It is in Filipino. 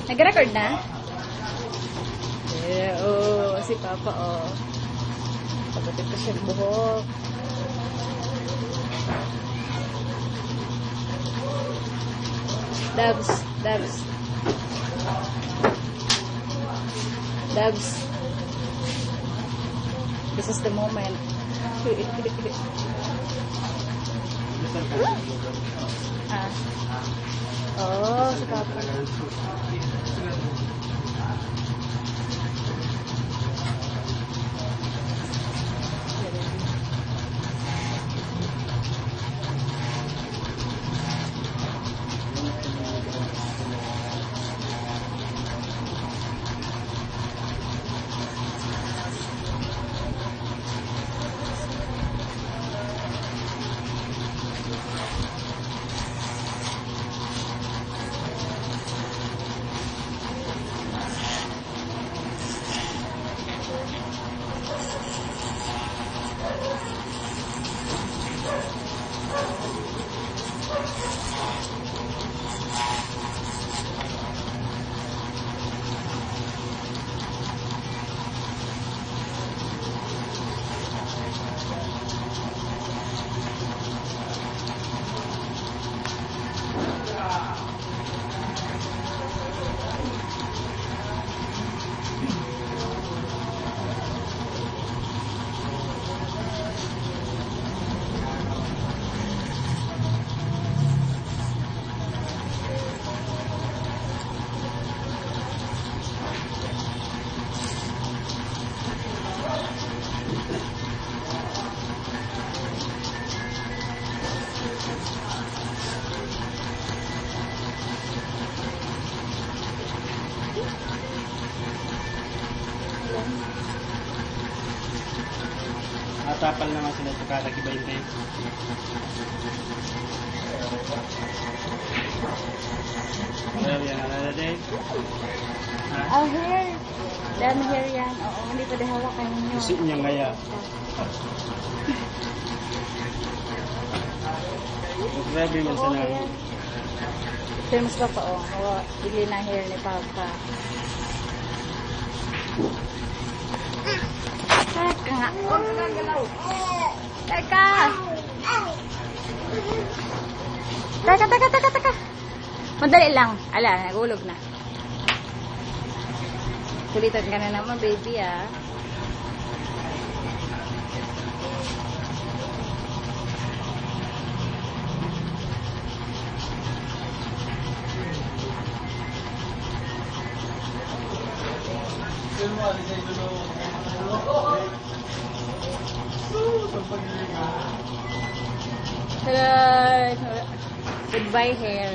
Nag-record na? Yeah, oh, si Papa, oh. Pagdating pa siya ng buhok. Dubs, Dubs. Dubs. This is the moment. Ah. Oh, si Papa. Atapal naman sila sa kakakibay tayo. Well, yan another day. Oh, hair. Dami hair yan. Oo, hindi pa hawakan ninyo. Kasi niya ngaya. Grabe man sa namin. Famous pa pa, oh. Bili na hair ni Papa. Teka. Huwag ka galaw. Teka. Teka. Madali lang. Ala, nagulog na. Kulitan ka na naman, baby, ah. Hello. Goodbye, hair.